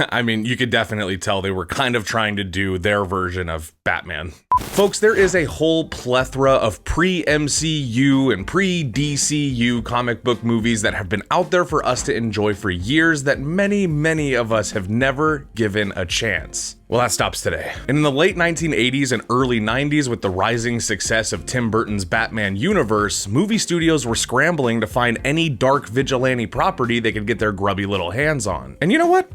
I mean, you could definitely tell they were kind of trying to do their version of Batman. Folks, there is a whole plethora of pre-MCU and pre-DCU comic book movies that have been out there for us to enjoy for years that many of us have never given a chance. Well, that stops today. And in the late 1980s and early 90s, with the rising success of Tim Burton's Batman universe, movie studios were scrambling to find any dark vigilante property they could get their grubby little hands on. And you know what?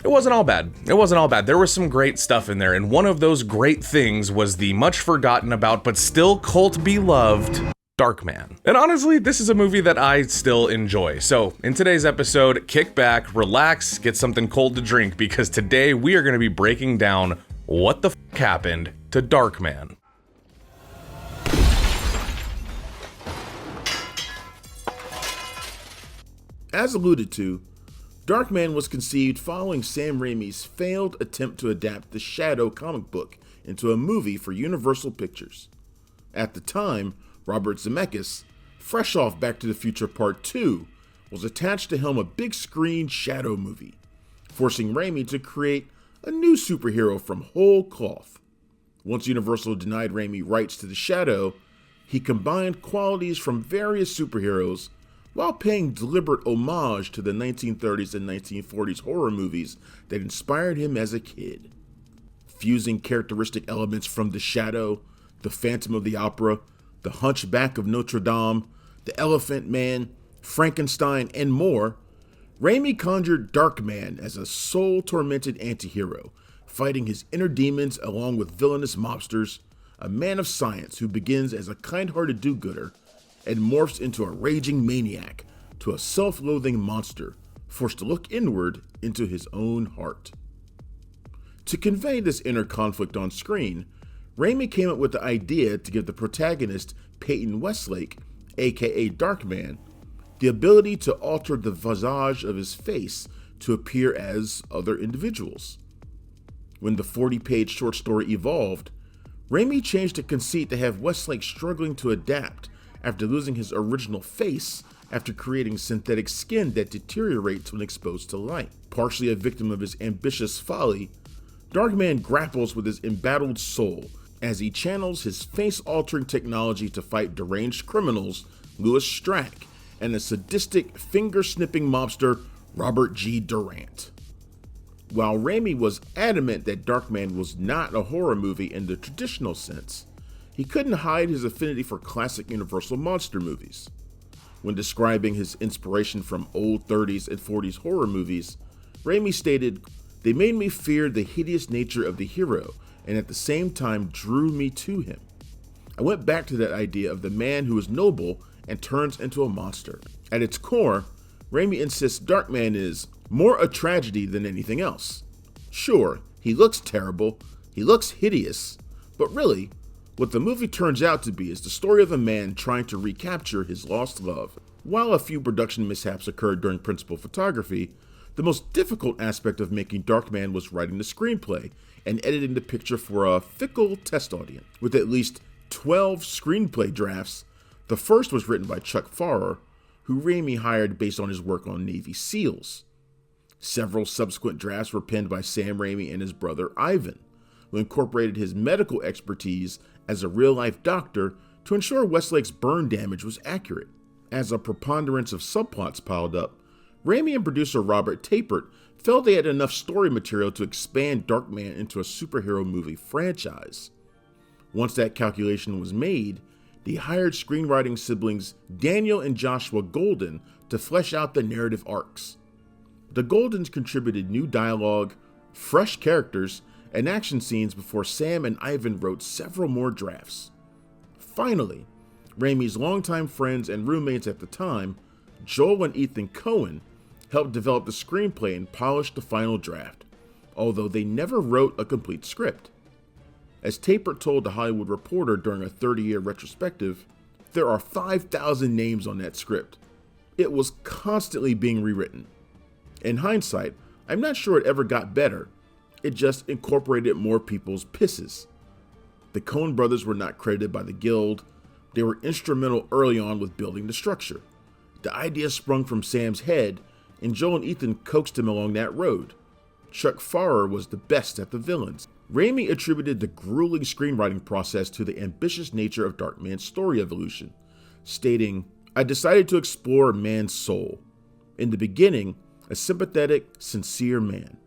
It wasn't all bad. There was some great stuff in there, and one of those great things was the much forgotten about but still cult beloved Darkman. And honestly, this is a movie that I still enjoy. So in today's episode, kick back, relax, get something cold to drink, because today we are going to be breaking down what the f happened to Darkman. As alluded to, Darkman was conceived following Sam Raimi's failed attempt to adapt the Shadow comic book into a movie for Universal Pictures. At the time, Robert Zemeckis, fresh off Back to the Future Part 2, was attached to helm a big screen Shadow movie, forcing Raimi to create a new superhero from whole cloth. Once Universal denied Raimi rights to the Shadow, he combined qualities from various superheroes while paying deliberate homage to the 1930s and 1940s horror movies that inspired him as a kid. Fusing characteristic elements from The Shadow, The Phantom of the Opera, The Hunchback of Notre Dame, The Elephant Man, Frankenstein, and more, Raimi conjured Darkman as a soul-tormented anti-hero, fighting his inner demons along with villainous mobsters, a man of science who begins as a kind-hearted do-gooder and morphs into a raging maniac, to a self-loathing monster, forced to look inward into his own heart. To convey this inner conflict on screen, Raimi came up with the idea to give the protagonist, Peyton Westlake, aka Darkman, the ability to alter the visage of his face to appear as other individuals. When the 40-page short story evolved, Raimi changed the conceit to have Westlake struggling to adapt after losing his original face after creating synthetic skin that deteriorates when exposed to light. Partially a victim of his ambitious folly, Darkman grapples with his embattled soul as he channels his face-altering technology to fight deranged criminals Louis Strack and a sadistic, finger-snipping mobster Robert G. Durant. While Raimi was adamant that Darkman was not a horror movie in the traditional sense, he couldn't hide his affinity for classic Universal monster movies. When describing his inspiration from old 30s and 40s horror movies, Raimi stated, "They made me fear the hideous nature of the hero and at the same time drew me to him. I went back to that idea of the man who is noble and turns into a monster." At its core, Raimi insists Darkman is more a tragedy than anything else. Sure, he looks terrible, he looks hideous, but really, what the movie turns out to be is the story of a man trying to recapture his lost love. While a few production mishaps occurred during principal photography, the most difficult aspect of making Darkman was writing the screenplay and editing the picture for a fickle test audience. With at least 12 screenplay drafts, the first was written by Chuck Farrer, who Raimi hired based on his work on Navy SEALs. Several subsequent drafts were penned by Sam Raimi and his brother Ivan, who incorporated his medical expertise as a real-life doctor to ensure Westlake's burn damage was accurate. As a preponderance of subplots piled up, Raimi and producer Robert Tapert felt they had enough story material to expand Darkman into a superhero movie franchise. Once that calculation was made, they hired screenwriting siblings Daniel and Joshua Golden to flesh out the narrative arcs. The Goldens contributed new dialogue, fresh characters, and action scenes before Sam and Ivan wrote several more drafts. Finally, Raimi's longtime friends and roommates at the time, Joel and Ethan Coen, helped develop the screenplay and polish the final draft, although they never wrote a complete script. As Tapert told The Hollywood Reporter during a 30-year retrospective, there are 5,000 names on that script. It was constantly being rewritten. In hindsight, I'm not sure it ever got better. It just incorporated more people's pisses. The Coen brothers were not credited by the Guild. They were instrumental early on with building the structure. The idea sprung from Sam's head, and Joel and Ethan coaxed him along that road. Chuck Farrer was the best at the villains. Raimi attributed the grueling screenwriting process to the ambitious nature of Darkman's story evolution, stating, "I decided to explore man's soul. In the beginning, a sympathetic, sincere man.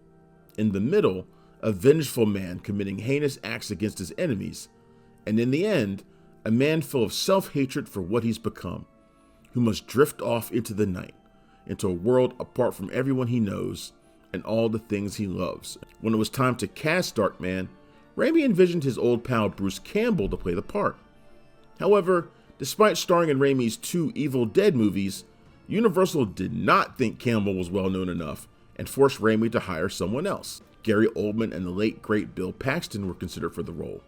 In the middle, a vengeful man committing heinous acts against his enemies. And in the end, a man full of self-hatred for what he's become, who must drift off into the night, into a world apart from everyone he knows and all the things he loves." When it was time to cast Darkman, Raimi envisioned his old pal Bruce Campbell to play the part. However, despite starring in Raimi's 2 Evil Dead movies, Universal did not think Campbell was well known enough and forced Raimi to hire someone else. Gary Oldman and the late great Bill Paxton were considered for the role.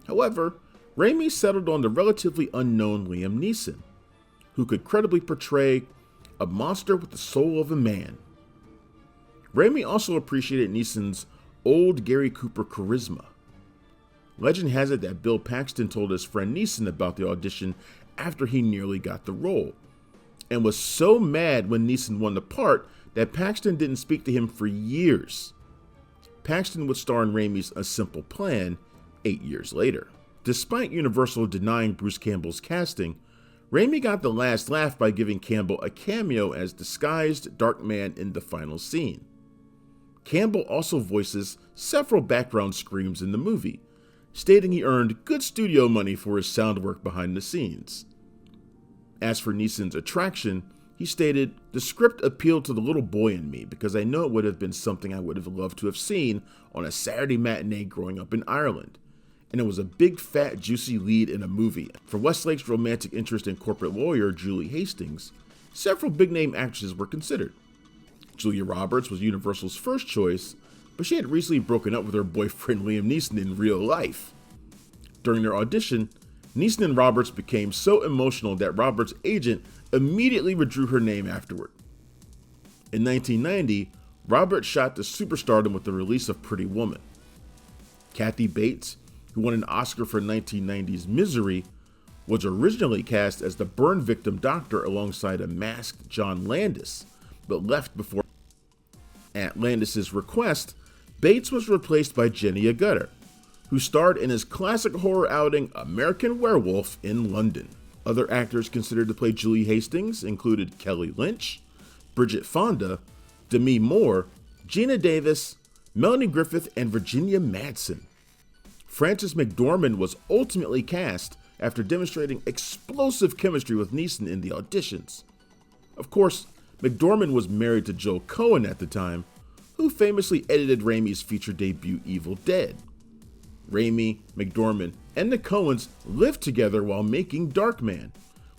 However, Raimi settled on the relatively unknown Liam Neeson, who could credibly portray a monster with the soul of a man. Raimi also appreciated Neeson's old Gary Cooper charisma. Legend has it that Bill Paxton told his friend Neeson about the audition after he nearly got the role, and was so mad when Neeson won the part that Paxton didn't speak to him for years. Paxton would star in Raimi's A Simple Plan 8 years later. Despite Universal denying Bruce Campbell's casting, Raimi got the last laugh by giving Campbell a cameo as disguised Darkman in the final scene. Campbell also voices several background screams in the movie, stating he earned good studio money for his sound work behind the scenes. As for Neeson's attraction, he stated, "The script appealed to the little boy in me because I know it would have been something I would have loved to have seen on a Saturday matinee growing up in Ireland. And it was a big, fat, juicy lead in a movie." For Westlake's romantic interest in corporate lawyer Julie Hastings, several big-name actresses were considered. Julia Roberts was Universal's first choice, but she had recently broken up with her boyfriend Liam Neeson in real life. During their audition, Neeson and Roberts became so emotional that Roberts' agent immediately withdrew her name afterward. In 1990, Roberts shot to superstardom with the release of Pretty Woman. Kathy Bates, who won an Oscar for 1990's Misery, was originally cast as the burn victim doctor alongside a masked John Landis, but left before. At Landis' request, Bates was replaced by Jenny Agutter, who starred in his classic horror outing American Werewolf in London. Other actors considered to play Julie Hastings included Kelly Lynch, Bridget Fonda, Demi Moore, Gina Davis, Melanie Griffith, and Virginia Madsen. Frances McDormand was ultimately cast after demonstrating explosive chemistry with Neeson in the auditions. Of course, McDormand was married to Joel Cohen at the time, who famously edited Raimi's feature debut Evil Dead. Raimi, McDormand, and the Coens lived together while making Darkman,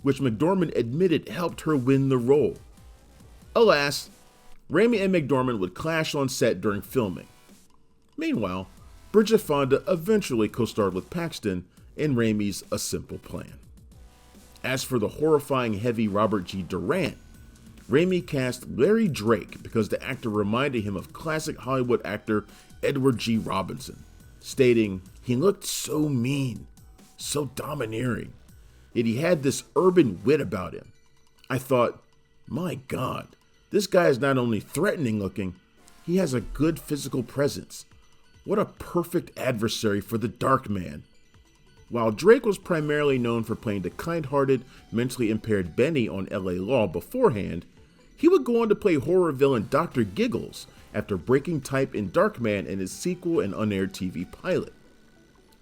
which McDormand admitted helped her win the role. Alas, Raimi and McDormand would clash on set during filming. Meanwhile, Bridget Fonda eventually co-starred with Paxton in Raimi's A Simple Plan. As for the horrifying heavy Robert G. Durant, Raimi cast Larry Drake because the actor reminded him of classic Hollywood actor Edward G. Robinson, stating, "He looked so mean, so domineering, yet he had this urban wit about him. I thought, my God, this guy is not only threatening looking, he has a good physical presence. What a perfect adversary for the Darkman." While Drake was primarily known for playing the kind-hearted, mentally impaired Benny on LA Law beforehand, he would go on to play horror villain Dr. Giggles after breaking type in Darkman in his sequel and unaired TV pilot.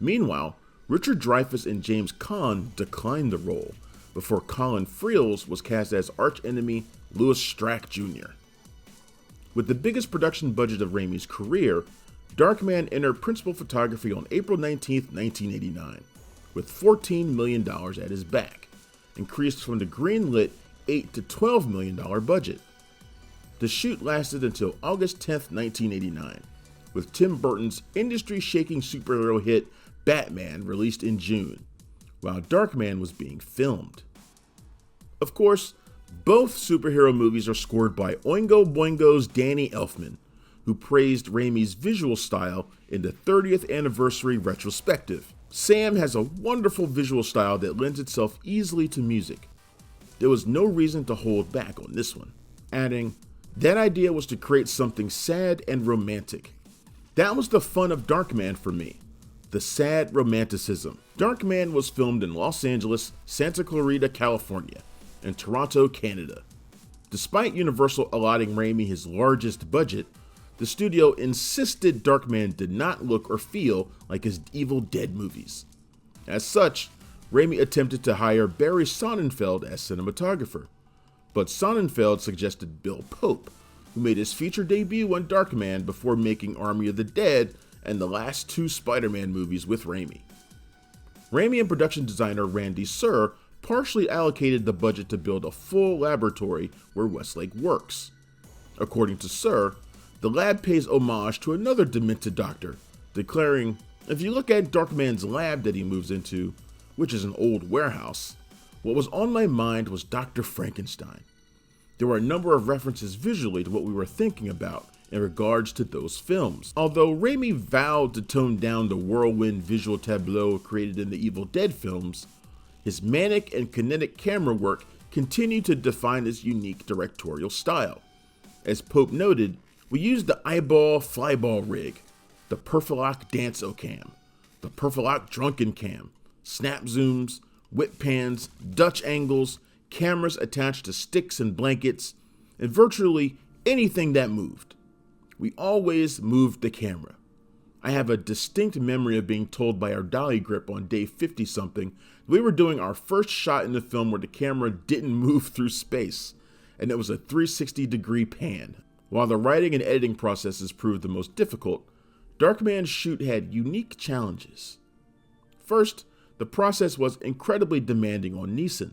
Meanwhile, Richard Dreyfuss and James Caan declined the role, before Colin Friels was cast as archenemy Louis Strack Jr. With the biggest production budget of Raimi's career, Darkman entered principal photography on April 19, 1989, with $14 million at his back, increased from the green-lit $8 to $12 million budget. The shoot lasted until August 10, 1989, with Tim Burton's industry-shaking superhero hit Batman released in June, while Darkman was being filmed. Of course, both superhero movies are scored by Oingo Boingo's Danny Elfman, who praised Raimi's visual style in the 30th anniversary retrospective. Sam has a wonderful visual style that lends itself easily to music. There was no reason to hold back on this one, adding, That idea was to create something sad and romantic. That was the fun of Darkman for me. The sad romanticism. Darkman was filmed in Los Angeles, Santa Clarita, California, and Toronto, Canada. Despite Universal allotting Raimi his largest budget, the studio insisted Darkman did not look or feel like his Evil Dead movies. As such, Raimi attempted to hire Barry Sonnenfeld as cinematographer, but Sonnenfeld suggested Bill Pope, who made his feature debut on Darkman before making Army of the Dead and the last two Spider-Man movies with Raimi. Raimi and production designer Randy Sur partially allocated the budget to build a full laboratory where Westlake works. According to Sur, the lab pays homage to another demented doctor, declaring, "If you look at Darkman's lab that he moves into, which is an old warehouse, what was on my mind was Dr. Frankenstein." There were a number of references visually to what we were thinking about in regards to those films. Although Raimi vowed to tone down the whirlwind visual tableau created in the Evil Dead films, his manic and kinetic camera work continued to define his unique directorial style. As Pope noted, we used the eyeball flyball rig, the Perfilloc dance-o-cam, the Perfilloc drunken cam, snap zooms, whip pans, Dutch angles, cameras attached to sticks and blankets, and virtually anything that moved. We always moved the camera. I have a distinct memory of being told by our dolly grip on day 50-something we were doing our first shot in the film where the camera didn't move through space, and it was a 360-degree pan. While the writing and editing processes proved the most difficult, Darkman's shoot had unique challenges. First, the process was incredibly demanding on Neeson,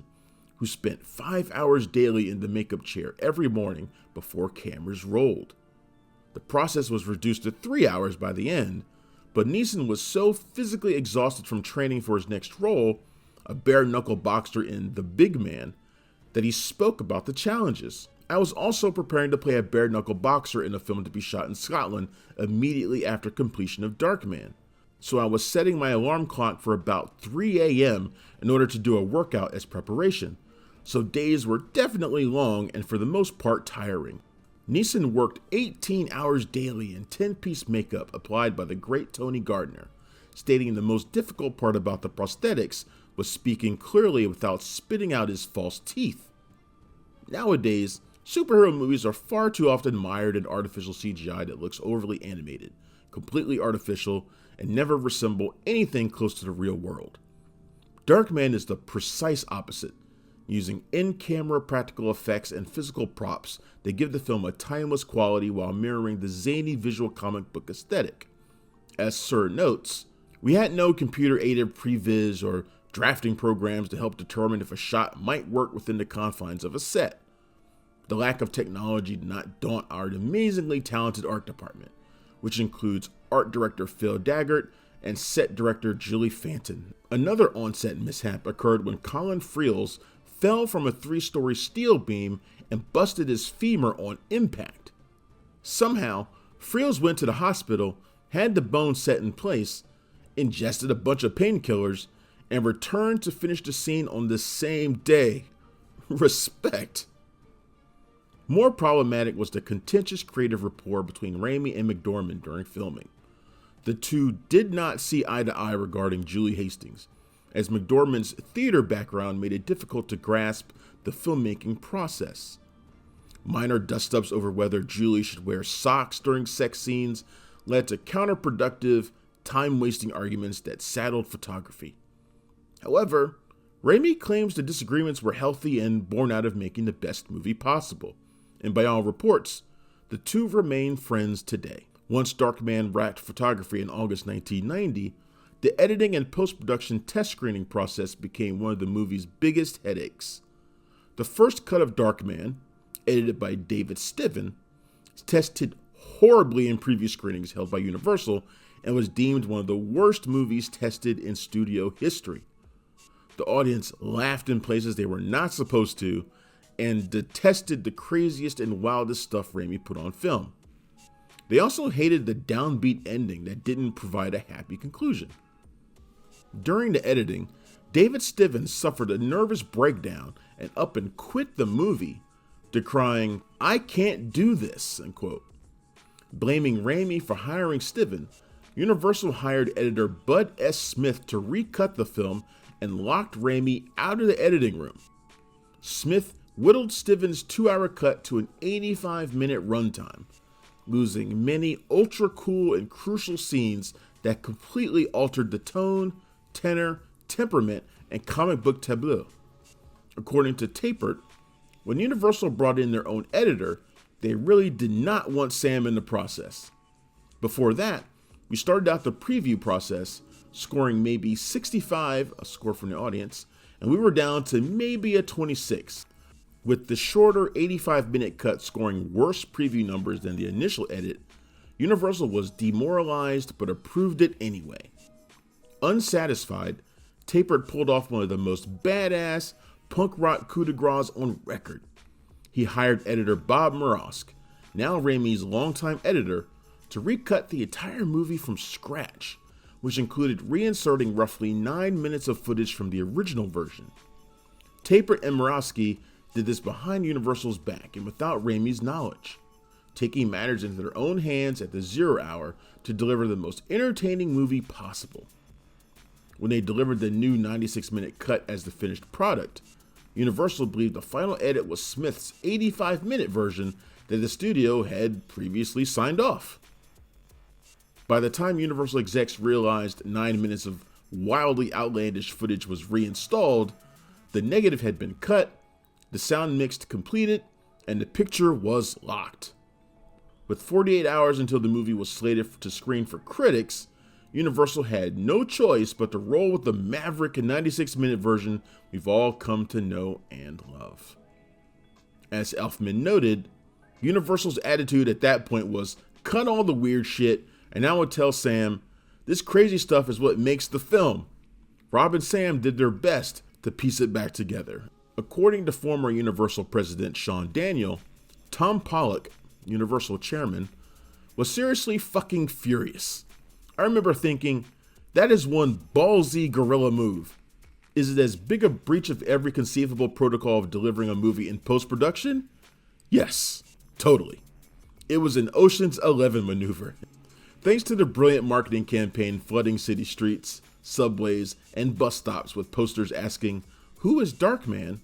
who spent 5 hours daily in the makeup chair every morning before cameras rolled. The process was reduced to 3 hours by the end, but Neeson was so physically exhausted from training for his next role, a bare-knuckle boxer in The Big Man, that he spoke about the challenges. I was also preparing to play a bare-knuckle boxer in a film to be shot in Scotland immediately after completion of Darkman, so I was setting my alarm clock for about 3 a.m. in order to do a workout as preparation, so days were definitely long and for the most part tiring. Neeson worked 18 hours daily in 10-piece makeup applied by the great Tony Gardner, stating the most difficult part about the prosthetics was speaking clearly without spitting out his false teeth. Nowadays, superhero movies are far too often mired in artificial CGI that looks overly animated, completely artificial, and never resemble anything close to the real world. Darkman is the precise opposite, using in-camera practical effects and physical props that give the film a timeless quality while mirroring the zany visual comic book aesthetic. As Sur notes, we had no computer-aided previs or drafting programs to help determine if a shot might work within the confines of a set. The lack of technology did not daunt our amazingly talented art department, which includes art director Phil Daggett and set director Julie Fanton. Another on-set mishap occurred when Colin Friels fell from a 3-story steel beam and busted his femur on impact. Somehow, Friels went to the hospital, had the bone set in place, ingested a bunch of painkillers, and returned to finish the scene on the same day. Respect. More problematic was the contentious creative rapport between Raimi and McDormand during filming. The two did not see eye to eye regarding Julie Hastings, as McDormand's theater background made it difficult to grasp the filmmaking process. Minor dust-ups over whether Julie should wear socks during sex scenes led to counterproductive, time-wasting arguments that saddled photography. However, Raimi claims the disagreements were healthy and born out of making the best movie possible, and by all reports, the two remain friends today. Once Darkman wrapped photography in August 1990, the editing and post-production test screening process became one of the movie's biggest headaches. The first cut of Darkman, edited by David Stiven, tested horribly in previous screenings held by Universal and was deemed one of the worst movies tested in studio history. The audience laughed in places they were not supposed to and detested the craziest and wildest stuff Raimi put on film. They also hated the downbeat ending that didn't provide a happy conclusion. During the editing, David Stiven suffered a nervous breakdown and up and quit the movie, decrying, "I can't do this," unquote. Blaming Raimi for hiring Stiven, Universal hired editor Bud S. Smith to recut the film and locked Raimi out of the editing room. Smith whittled Stiven's 2-hour cut to an 85-minute runtime, losing many ultra-cool and crucial scenes that completely altered the tone, tenor, temperament, and comic book tableau. According to Tapert, when Universal brought in their own editor, they really did not want Sam in the process. Before that, we started out the preview process, scoring maybe 65, a score from the audience, and we were down to maybe a 26, with the shorter 85-minute cut scoring worse preview numbers than the initial edit. Universal was demoralized but approved it anyway. Unsatisfied, Tapert pulled off one of the most badass punk rock coup de grace on record. He hired editor Bob Morosk, now Raimi's longtime editor, to recut the entire movie from scratch, which included reinserting roughly 9 minutes of footage from the original version. Tapert and Moroski did this behind Universal's back and without Raimi's knowledge, taking matters into their own hands at the 0 hour to deliver the most entertaining movie possible. When they delivered the new 96-minute cut as the finished product, Universal believed the final edit was Smith's 85-minute version that the studio had previously signed off. By the time Universal execs realized 9 minutes of wildly outlandish footage was reinstalled, the negative had been cut, the sound mixed completed, and the picture was locked. With 48 hours until the movie was slated to screen for critics, Universal had no choice but to roll with the maverick 96-minute version we've all come to know and love. As Elfman noted, Universal's attitude at that point was, cut all the weird shit, and I would tell Sam, this crazy stuff is what makes the film. Rob and Sam did their best to piece it back together. According to former Universal president Sean Daniel, Tom Pollock, Universal chairman, was seriously fucking furious. I remember thinking, that is one ballsy guerrilla move. Is it as big a breach of every conceivable protocol of delivering a movie in post-production? Yes, totally. It was an Ocean's 11 maneuver. Thanks to the brilliant marketing campaign flooding city streets, subways, and bus stops with posters asking, "Who is Darkman?"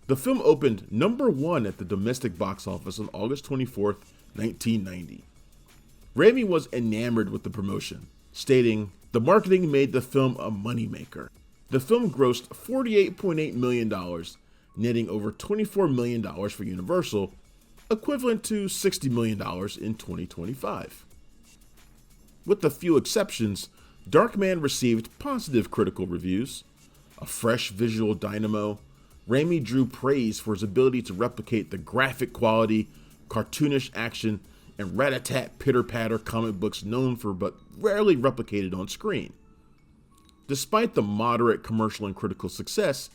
the film opened number 1 at the domestic box office on August 24th, 1990. Raimi was enamored with the promotion, stating, "The marketing made the film a moneymaker." The film grossed $48.8 million, netting over $24 million for Universal, equivalent to $60 million in 2025. With a few exceptions, Darkman received positive critical reviews. A fresh visual dynamo, Raimi drew praise for his ability to replicate the graphic quality, cartoonish action, and rat-a-tat pitter-patter comic books known for but rarely replicated on screen. Despite the moderate commercial and critical success,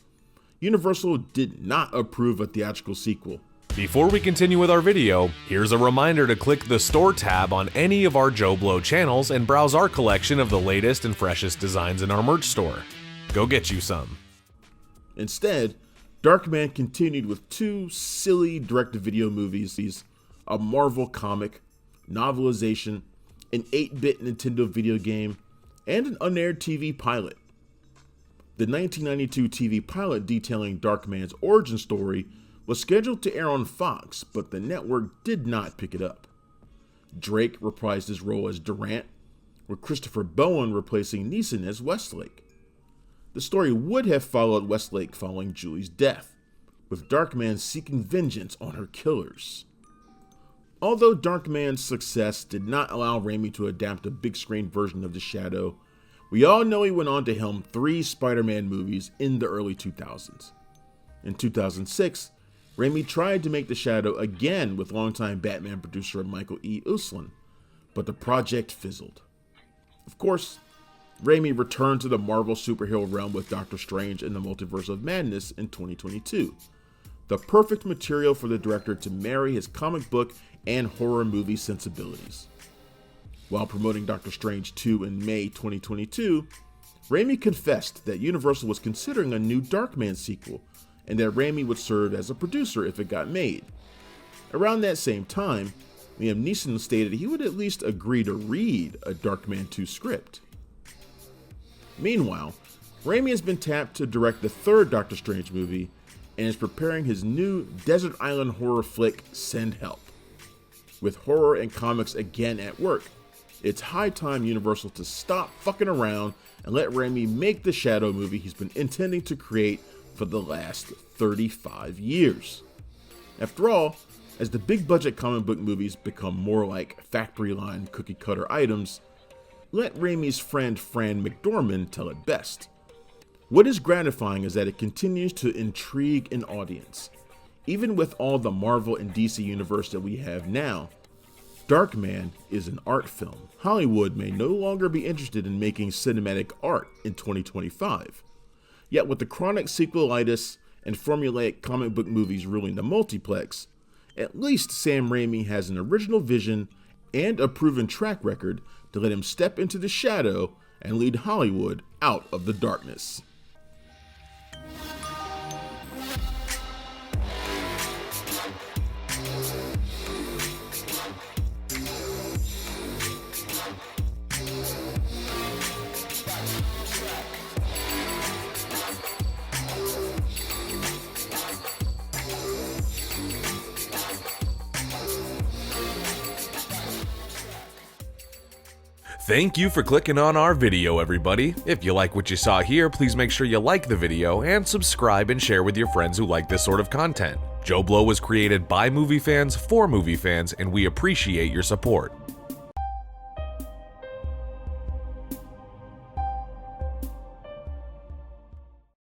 Universal did not approve a theatrical sequel. Before we continue with our video, here's a reminder to click the Store tab on any of our JoBlo channels and browse our collection of the latest and freshest designs in our merch store. Go get you some. Instead, Darkman continued with 2 silly direct-to-video movies, a Marvel comic, novelization, an 8-bit Nintendo video game, and an unaired TV pilot. The 1992 TV pilot detailing Darkman's origin story was scheduled to air on Fox, but the network did not pick it up. Drake reprised his role as Durant, with Christopher Bowen replacing Neeson as Westlake. The story would have followed Westlake following Julie's death, with Darkman seeking vengeance on her killers. Although Darkman's success did not allow Raimi to adapt a big screen version of The Shadow, we all know he went on to helm 3 Spider-Man movies in the early 2000s. In 2006, Raimi tried to make The Shadow again with longtime Batman producer Michael E. Uslan, but the project fizzled. Of course, Raimi returned to the Marvel superhero realm with Doctor Strange in the Multiverse of Madness in 2022, the perfect material for the director to marry his comic book and horror movie sensibilities. While promoting Doctor Strange 2 in May 2022, Raimi confessed that Universal was considering a new Darkman sequel, and that Raimi would serve as a producer if it got made, Around that same time, Liam Neeson stated he would at least agree to read a Darkman 2 script. Meanwhile, Raimi has been tapped to direct the third Doctor Strange movie and is preparing his new desert island horror flick, Send Help. With horror and comics again at work, it's high time Universal to stop fucking around and let Raimi make the Shadow movie he's been intending to create for the last 35 years. After all, as the big budget comic book movies become more like factory line cookie cutter items, let Raimi's friend Fran McDormand tell it best. What is gratifying is that it continues to intrigue an audience. Even with all the Marvel and DC universe that we have now, Darkman is an art film. Hollywood may no longer be interested in making cinematic art in 2025. Yet with the chronic sequelitis and formulaic comic book movies ruling the multiplex, at least Sam Raimi has an original vision and a proven track record to let him step into the shadow and lead Hollywood out of the darkness. Thank you for clicking on our video, everybody. If you like what you saw here, please make sure you like the video and subscribe and share with your friends who like this sort of content. JoBlo was created by movie fans for movie fans, and we appreciate your support.